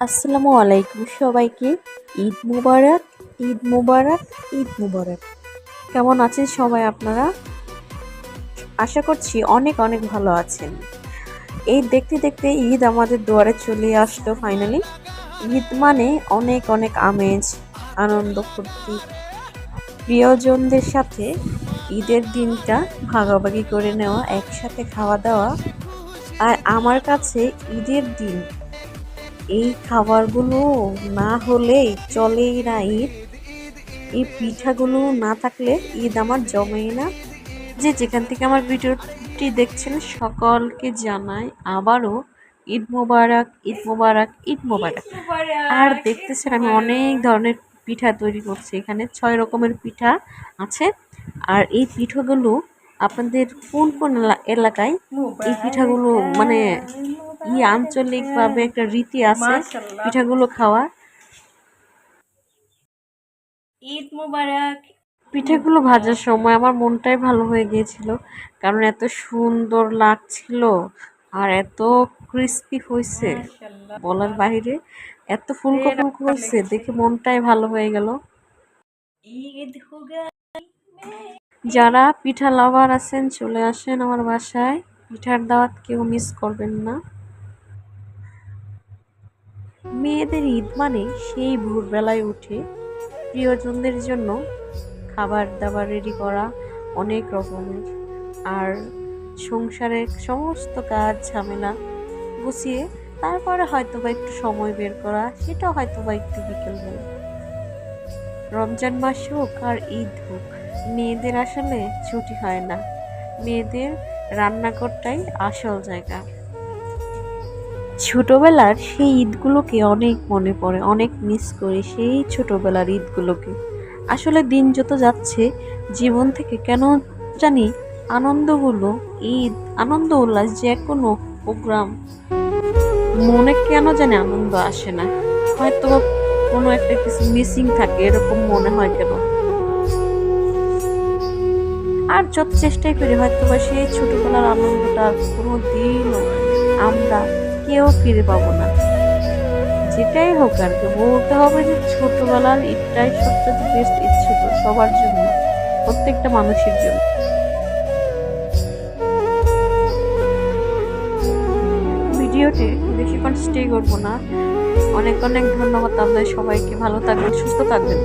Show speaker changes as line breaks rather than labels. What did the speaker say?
আসসালামু আলাইকুম সবাইকে। ঈদ মুবারক, ঈদ মুবারক, ঈদ মুবারক। কেমন আছেন সবাই আপনারা? আশা করছি অনেক অনেক ভালো আছেন। এই দেখতে দেখতে ঈদ আমাদের দুয়ারে চলে আসলো ফাইনালি। ঈদ মানে অনেক অনেক আমেজ, আনন্দ, ফুর্তি, প্রিয়জনদের সাথে ঈদের দিনটা ভাগাভাগি করে নেওয়া, একসাথে খাওয়া দাওয়া। আর আমার কাছে ঈদের দিন এই খাবারগুলো না হলেই চলেই না ঈদ। এই পিঠাগুলো না থাকলে ঈদ আমার জমেই না। যে যেখান থেকে আমার ভিডিওটি দেখছেন সকলকে জানাই আবারও ঈদ মোবারক, ঈদ মোবারক, ঈদ মোবারক। আর দেখতেছেন আমি অনেক ধরনের পিঠা তৈরি করছি, এখানে 6 রকমের পিঠা আছে। আর এই পিঠাগুলো আপনাদের কোন কোন এলাকায় এই পিঠাগুলো মানে আঞ্চলিকভাবে একটা রীতি আছে পিঠাগুলো খাওয়ার।
ঈদ মুবারক।
পিঠাগুলো ভাজার সময় আমার মনটাই ভালো হয়ে গিয়েছিল, কারণ এত সুন্দর লাগছিল আর এত ক্রিস্পি হয়েছে বলার বাইরে, এত ফুলকো ফুলকো হয়েছে, দেখে মনটাই ভালো হয়ে গেল।
ঈদ হোগা।
যারা পিঠা লাভার আছেন চলে আসেন আমার বাসায়, পিঠার দাওয়াত কেউ মিস করবেন না। মেয়েদের ঈদ মানে সেই ভোরবেলায় উঠে প্রিয়জনদের জন্য খাবার দাবার রেডি করা অনেক রকমের, আর সংসারের সমস্ত কাজ ঝামেলা গুছিয়ে তারপরে হয়তো বা একটু সময় বের করা, সেটাও হয়তো বা একটু বিকেলবেলা। রমজান মাস হোক আর ঈদ হোক, মেয়েদের আসলে ছুটি হয় না। মেয়েদের রান্নাঘরটাই আসল জায়গা। ছোটবেলার সেই ঈদগুলোকে অনেক মনে পড়ে, অনেক মিস করি সেই ছোটবেলার ঈদগুলোকে। আসলে দিন যত যাচ্ছে জীবন থেকে কেন জানি আনন্দগুলো, ঈদ, আনন্দ উল্লাস, যে কোনো প্রোগ্রাম মনে কেন জানি আনন্দ আসে না। হয়তো কোনো একটা কিছু মিসিং থাকে এরকম মনে হয় কেন। আর যত চেষ্টাই করি হয়তো বা সেই ছোটবেলার আনন্দটা কোনো দিনও আমরা কেউ ফিরে পাবো না। যেটাই হোক আর কি, বলতে হবে যে ছোটবেলার ঈদটাই সবচেয়ে বেস্ট ঈদ ছিল সবার জন্য, প্রত্যেকটা মানুষের জন্য। ভিডিওতে বেশিক্ষণ স্টে করবো না। অনেক অনেক ধন্যবাদ আপনাদের সবাইকে। ভালো থাকবেন, সুস্থ থাকবেন।